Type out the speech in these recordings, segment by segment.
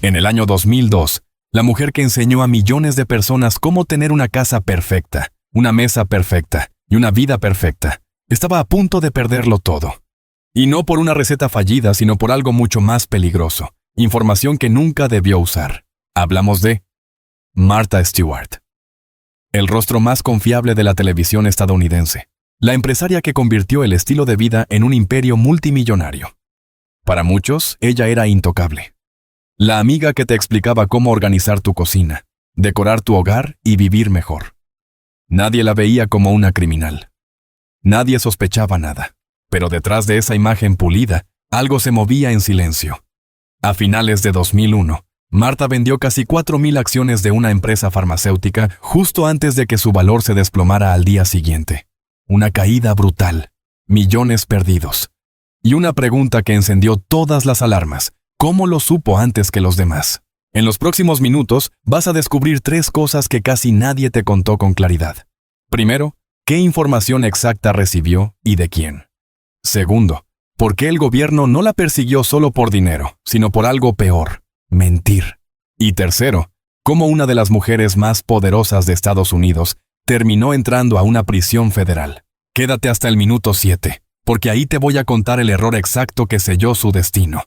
En el año 2002, la mujer que enseñó a millones de personas cómo tener una casa perfecta, una mesa perfecta y una vida perfecta, estaba a punto de perderlo todo. Y no por una receta fallida, sino por algo mucho más peligroso, información que nunca debió usar. Hablamos de Martha Stewart, el rostro más confiable de la televisión estadounidense, la empresaria que convirtió el estilo de vida en un imperio multimillonario. Para muchos, ella era intocable. La amiga que te explicaba cómo organizar tu cocina, decorar tu hogar y vivir mejor. Nadie la veía como una criminal. Nadie sospechaba nada, pero detrás de esa imagen pulida, algo se movía en silencio. A finales de 2001, Martha vendió casi 4,000 acciones de una empresa farmacéutica justo antes de que su valor se desplomara al día siguiente. Una caída brutal, millones perdidos. Y una pregunta que encendió todas las alarmas: ¿cómo lo supo antes que los demás? En los próximos minutos vas a descubrir 3 cosas que casi nadie te contó con claridad. Primero, ¿qué información exacta recibió y de quién? Segundo, ¿por qué el gobierno no la persiguió solo por dinero, sino por algo peor: mentir? Y tercero, ¿cómo una de las mujeres más poderosas de Estados Unidos terminó entrando a una prisión federal? Quédate hasta el minuto 7, porque ahí te voy a contar el error exacto que selló su destino,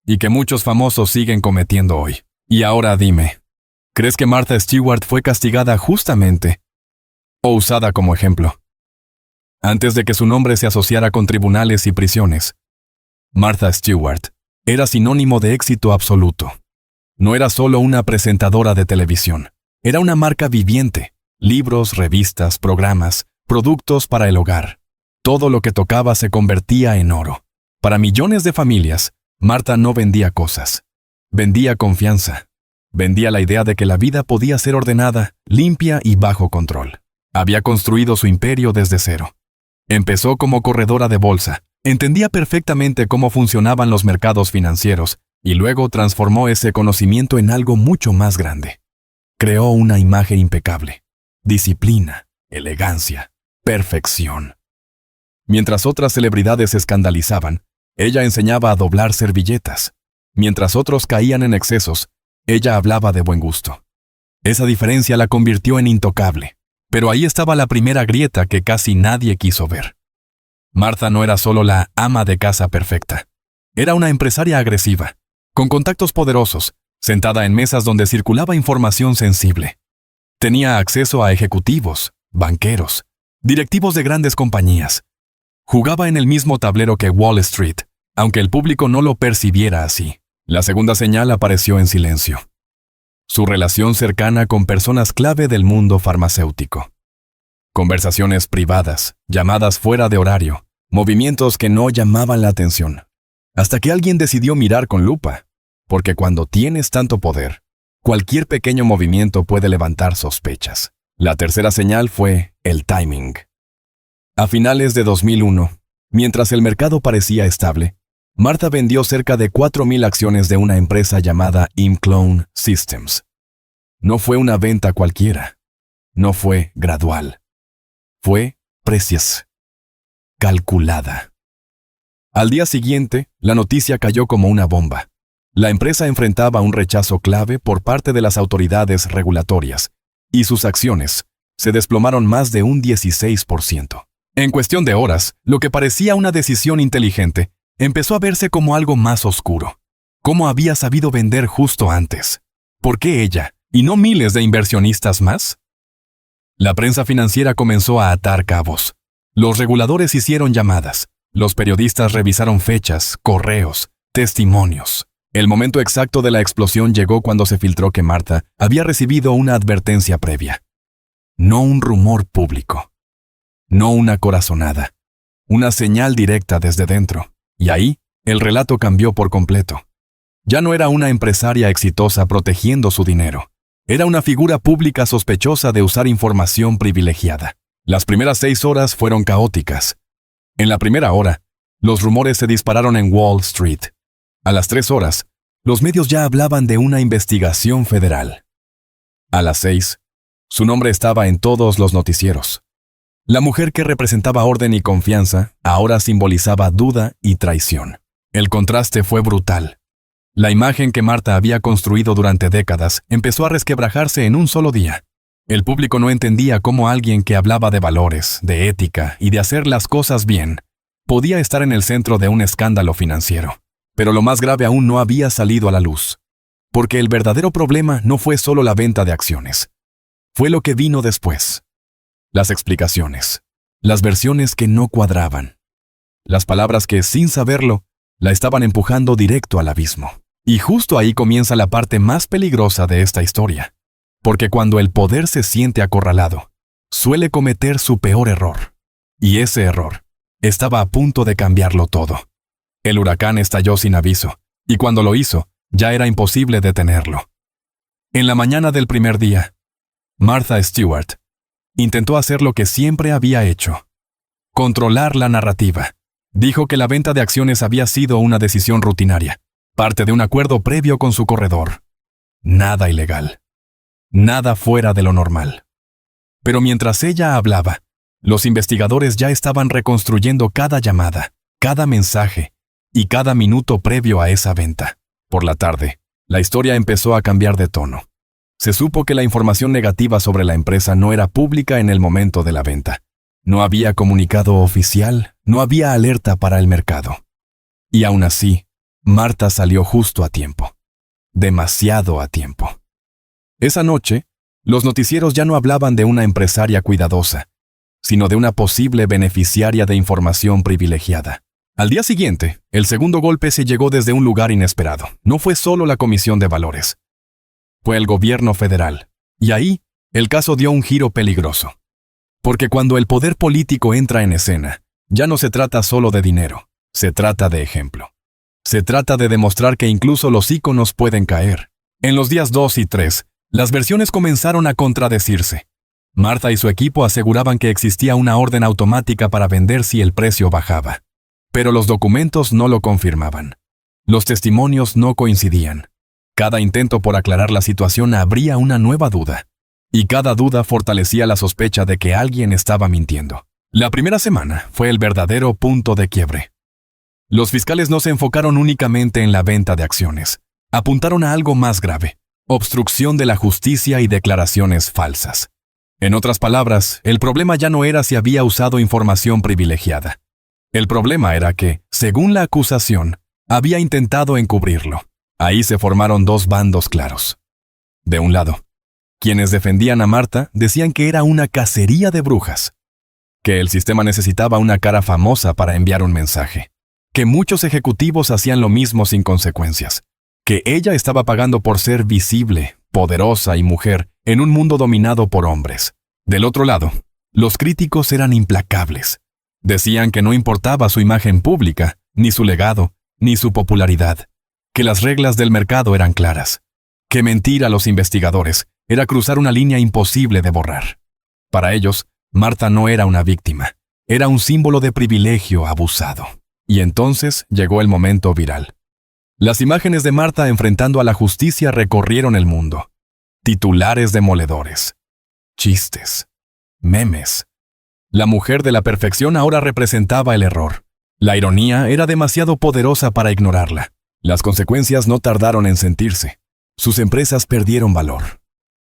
y que muchos famosos siguen cometiendo hoy. Y ahora dime, ¿crees que Martha Stewart fue castigada justamente o usada como ejemplo? Antes de que su nombre se asociara con tribunales y prisiones, Martha Stewart era sinónimo de éxito absoluto. No era solo una presentadora de televisión, era una marca viviente: libros, revistas, programas, productos para el hogar. Todo lo que tocaba se convertía en oro. Para millones de familias, Martha no vendía cosas. Vendía confianza. Vendía la idea de que la vida podía ser ordenada, limpia y bajo control. Había construido su imperio desde cero. Empezó como corredora de bolsa. Entendía perfectamente cómo funcionaban los mercados financieros y luego transformó ese conocimiento en algo mucho más grande. Creó una imagen impecable: disciplina, elegancia, perfección. Mientras otras celebridades se escandalizaban, ella enseñaba a doblar servilletas. Mientras otros caían en excesos, ella hablaba de buen gusto. Esa diferencia la convirtió en intocable. Pero ahí estaba la primera grieta que casi nadie quiso ver. Martha no era solo la ama de casa perfecta. Era una empresaria agresiva, con contactos poderosos, sentada en mesas donde circulaba información sensible. Tenía acceso a ejecutivos, banqueros, directivos de grandes compañías. Jugaba en el mismo tablero que Wall Street, aunque el público no lo percibiera así. La segunda señal apareció en silencio: su relación cercana con personas clave del mundo farmacéutico. Conversaciones privadas, llamadas fuera de horario, movimientos que no llamaban la atención. Hasta que alguien decidió mirar con lupa, porque cuando tienes tanto poder, cualquier pequeño movimiento puede levantar sospechas. La tercera señal fue el timing. A finales de 2001, mientras el mercado parecía estable, Martha vendió cerca de 4,000 acciones de una empresa llamada ImClone Systems. No fue una venta cualquiera. No fue gradual. Fue precisa, calculada. Al día siguiente, la noticia cayó como una bomba. La empresa enfrentaba un rechazo clave por parte de las autoridades regulatorias, y sus acciones se desplomaron más de un 16%. En cuestión de horas, lo que parecía una decisión inteligente empezó a verse como algo más oscuro. ¿Cómo había sabido vender justo antes? ¿Por qué ella, y no miles de inversionistas más? La prensa financiera comenzó a atar cabos. Los reguladores hicieron llamadas. Los periodistas revisaron fechas, correos, testimonios. El momento exacto de la explosión llegó cuando se filtró que Martha había recibido una advertencia previa. No un rumor público. No una corazonada. Una señal directa desde dentro. Y ahí, el relato cambió por completo. Ya no era una empresaria exitosa protegiendo su dinero. Era una figura pública sospechosa de usar información privilegiada. Las primeras 6 horas fueron caóticas. En la primera hora, los rumores se dispararon en Wall Street. A las 3 horas, los medios ya hablaban de una investigación federal. A las 6, su nombre estaba en todos los noticieros. La mujer que representaba orden y confianza ahora simbolizaba duda y traición. El contraste fue brutal. La imagen que Marta había construido durante décadas empezó a resquebrajarse en un solo día. El público no entendía cómo alguien que hablaba de valores, de ética y de hacer las cosas bien, podía estar en el centro de un escándalo financiero. Pero lo más grave aún no había salido a la luz. Porque el verdadero problema no fue solo la venta de acciones. Fue lo que vino después. Las explicaciones. Las versiones que no cuadraban. Las palabras que, sin saberlo, la estaban empujando directo al abismo. Y justo ahí comienza la parte más peligrosa de esta historia. Porque cuando el poder se siente acorralado, suele cometer su peor error. Y ese error estaba a punto de cambiarlo todo. El huracán estalló sin aviso, y cuando lo hizo, ya era imposible detenerlo. En la mañana del primer día, Martha Stewart intentó hacer lo que siempre había hecho: controlar la narrativa. Dijo que la venta de acciones había sido una decisión rutinaria, parte de un acuerdo previo con su corredor. Nada ilegal. Nada fuera de lo normal. Pero mientras ella hablaba, los investigadores ya estaban reconstruyendo cada llamada, cada mensaje y cada minuto previo a esa venta. Por la tarde, la historia empezó a cambiar de tono. Se supo que la información negativa sobre la empresa no era pública en el momento de la venta. No había comunicado oficial, no había alerta para el mercado. Y aún así, Marta salió justo a tiempo. Demasiado a tiempo. Esa noche, los noticieros ya no hablaban de una empresaria cuidadosa, sino de una posible beneficiaria de información privilegiada. Al día siguiente, el segundo golpe se llegó desde un lugar inesperado. No fue solo la Comisión de Valores. Fue el gobierno federal. Y ahí, el caso dio un giro peligroso. Porque cuando el poder político entra en escena, ya no se trata solo de dinero, se trata de ejemplo. Se trata de demostrar que incluso los íconos pueden caer. En los días 2 y 3, las versiones comenzaron a contradecirse. Martha y su equipo aseguraban que existía una orden automática para vender si el precio bajaba. Pero los documentos no lo confirmaban. Los testimonios no coincidían. Cada intento por aclarar la situación abría una nueva duda. Y cada duda fortalecía la sospecha de que alguien estaba mintiendo. La primera semana fue el verdadero punto de quiebre. Los fiscales no se enfocaron únicamente en la venta de acciones. Apuntaron a algo más grave: obstrucción de la justicia y declaraciones falsas. En otras palabras, el problema ya no era si había usado información privilegiada. El problema era que, según la acusación, había intentado encubrirlo. Ahí se formaron dos bandos claros. De un lado, quienes defendían a Martha decían que era una cacería de brujas, que el sistema necesitaba una cara famosa para enviar un mensaje, que muchos ejecutivos hacían lo mismo sin consecuencias, que ella estaba pagando por ser visible, poderosa y mujer en un mundo dominado por hombres. Del otro lado, los críticos eran implacables. Decían que no importaba su imagen pública, ni su legado, ni su popularidad, que las reglas del mercado eran claras, que mentir a los investigadores era cruzar una línea imposible de borrar. Para ellos, Martha no era una víctima, era un símbolo de privilegio abusado. Y entonces llegó el momento viral. Las imágenes de Martha enfrentando a la justicia recorrieron el mundo. Titulares demoledores, chistes, memes. La mujer de la perfección ahora representaba el error. La ironía era demasiado poderosa para ignorarla. Las consecuencias no tardaron en sentirse. Sus empresas perdieron valor.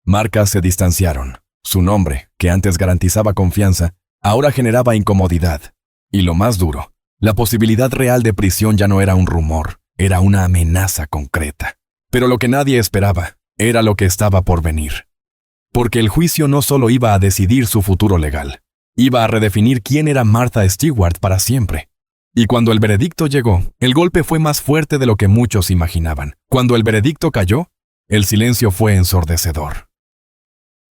Marcas se distanciaron. Su nombre, que antes garantizaba confianza, ahora generaba incomodidad. Y lo más duro, la posibilidad real de prisión ya no era un rumor, era una amenaza concreta. Pero lo que nadie esperaba era lo que estaba por venir. Porque el juicio no solo iba a decidir su futuro legal, iba a redefinir quién era Martha Stewart para siempre. Y cuando el veredicto llegó, el golpe fue más fuerte de lo que muchos imaginaban. Cuando el veredicto cayó, el silencio fue ensordecedor.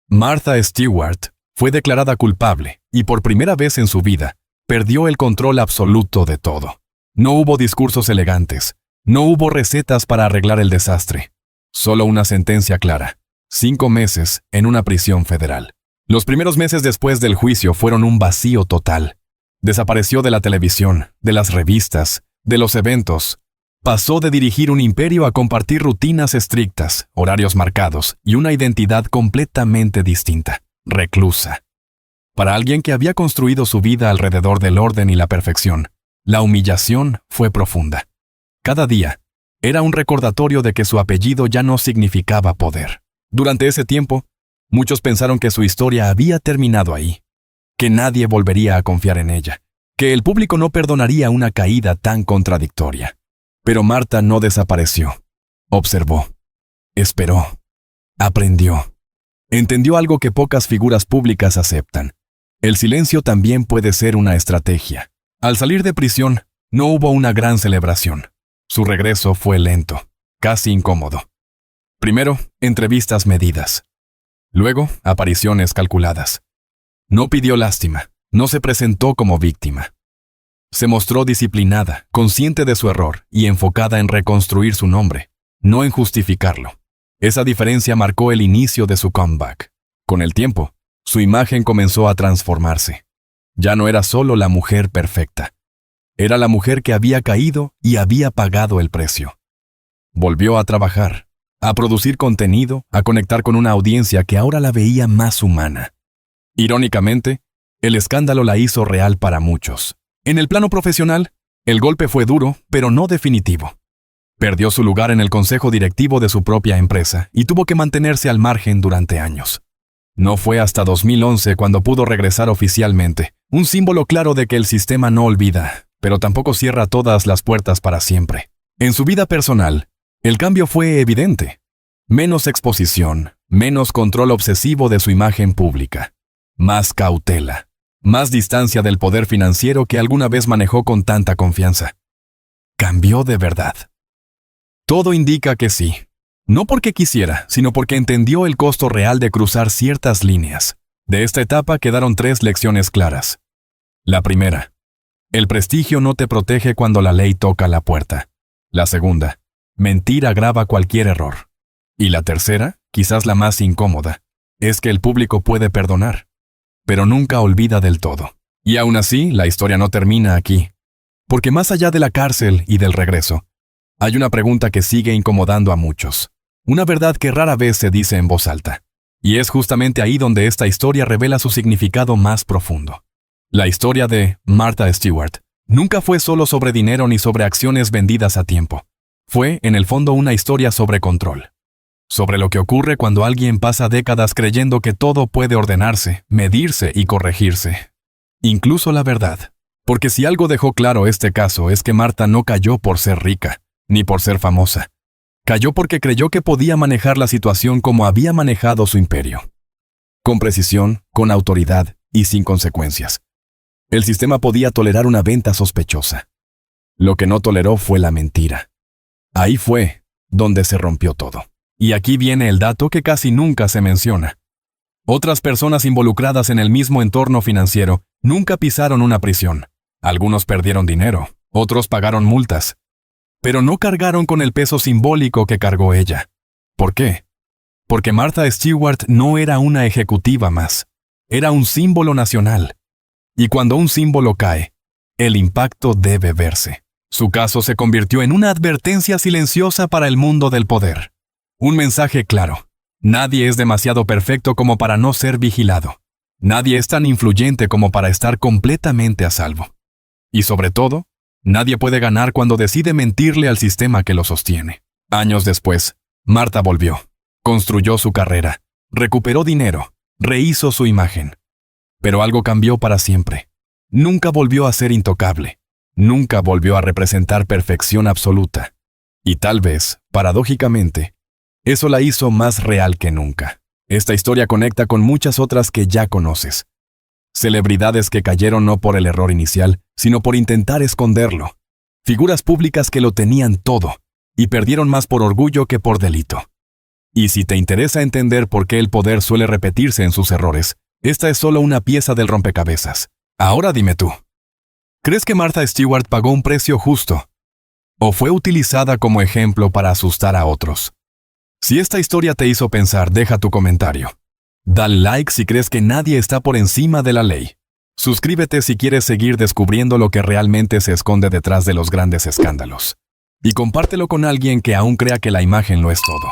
Martha Stewart fue declarada culpable y por primera vez en su vida perdió el control absoluto de todo. No hubo discursos elegantes, no hubo recetas para arreglar el desastre. Solo una sentencia clara: 5 meses en una prisión federal. Los primeros meses después del juicio fueron un vacío total. Desapareció de la televisión, de las revistas, de los eventos. Pasó de dirigir un imperio a compartir rutinas estrictas, horarios marcados y una identidad completamente distinta, reclusa. Para alguien que había construido su vida alrededor del orden y la perfección, la humillación fue profunda. Cada día, Era un recordatorio de que su apellido ya no significaba poder. Durante ese tiempo, muchos pensaron que su historia había terminado ahí, que nadie volvería a confiar en ella, que el público no perdonaría una caída tan contradictoria. Pero Marta no desapareció. Observó, esperó, aprendió. Entendió algo que pocas figuras públicas aceptan. El silencio también puede ser una estrategia. Al salir de prisión, no hubo una gran celebración. Su regreso fue lento, casi incómodo. Primero, entrevistas medidas. Luego, apariciones calculadas. No pidió lástima, no se presentó como víctima. Se mostró disciplinada, consciente de su error y enfocada en reconstruir su nombre, no en justificarlo. Esa diferencia marcó el inicio de su comeback. Con el tiempo, su imagen comenzó a transformarse. Ya no era solo la mujer perfecta. Era la mujer que había caído y había pagado el precio. Volvió a trabajar, a producir contenido, a conectar con una audiencia que ahora la veía más humana. Irónicamente, el escándalo la hizo real para muchos. En el plano profesional, el golpe fue duro, pero no definitivo. Perdió su lugar en el consejo directivo de su propia empresa y tuvo que mantenerse al margen durante años. No fue hasta 2011 cuando pudo regresar oficialmente, un símbolo claro de que el sistema no olvida, pero tampoco cierra todas las puertas para siempre. En su vida personal, el cambio fue evidente. Menos exposición, menos control obsesivo de su imagen pública, más cautela, más distancia del poder financiero que alguna vez manejó con tanta confianza. Cambió de verdad. Todo indica que sí. No porque quisiera, sino porque entendió el costo real de cruzar ciertas líneas. De esta etapa quedaron 3 lecciones claras. La primera, el prestigio no te protege cuando la ley toca la puerta. La segunda, mentir agrava cualquier error. Y la tercera, quizás la más incómoda, es que el público puede perdonar, pero nunca olvida del todo. Y aún así, la historia no termina aquí. Porque más allá de la cárcel y del regreso, hay una pregunta que sigue incomodando a muchos. Una verdad que rara vez se dice en voz alta. Y es justamente ahí donde esta historia revela su significado más profundo. La historia de Martha Stewart nunca fue solo sobre dinero ni sobre acciones vendidas a tiempo. Fue, en el fondo, una historia sobre control. Sobre lo que ocurre cuando alguien pasa décadas creyendo que todo puede ordenarse, medirse y corregirse. Incluso la verdad. Porque si algo dejó claro este caso es que Martha no cayó por ser rica, ni por ser famosa. Cayó porque creyó que podía manejar la situación como había manejado su imperio. Con precisión, con autoridad y sin consecuencias. El sistema podía tolerar una venta sospechosa. Lo que no toleró fue la mentira. Ahí fue donde se rompió todo. Y aquí viene el dato que casi nunca se menciona. Otras personas involucradas en el mismo entorno financiero nunca pisaron una prisión. Algunos perdieron dinero, otros pagaron multas. Pero no cargaron con el peso simbólico que cargó ella. ¿Por qué? Porque Martha Stewart no era una ejecutiva más. Era un símbolo nacional. Y cuando un símbolo cae, el impacto debe verse. Su caso se convirtió en una advertencia silenciosa para el mundo del poder. Un mensaje claro. Nadie es demasiado perfecto como para no ser vigilado. Nadie es tan influyente como para estar completamente a salvo. Y sobre todo, nadie puede ganar cuando decide mentirle al sistema que lo sostiene. Años después, Martha volvió. Construyó su carrera. Recuperó dinero. Rehizo su imagen. Pero algo cambió para siempre. Nunca volvió a ser intocable. Nunca volvió a representar perfección absoluta. Y tal vez, paradójicamente, eso la hizo más real que nunca. Esta historia conecta con muchas otras que ya conoces. Celebridades que cayeron no por el error inicial, sino por intentar esconderlo. Figuras públicas que lo tenían todo, y perdieron más por orgullo que por delito. Y si te interesa entender por qué el poder suele repetirse en sus errores, esta es solo una pieza del rompecabezas. Ahora dime tú, ¿crees que Martha Stewart pagó un precio justo? ¿O fue utilizada como ejemplo para asustar a otros? Si esta historia te hizo pensar, deja tu comentario. Dale like si crees que nadie está por encima de la ley. Suscríbete si quieres seguir descubriendo lo que realmente se esconde detrás de los grandes escándalos. Y compártelo con alguien que aún crea que la imagen lo es todo.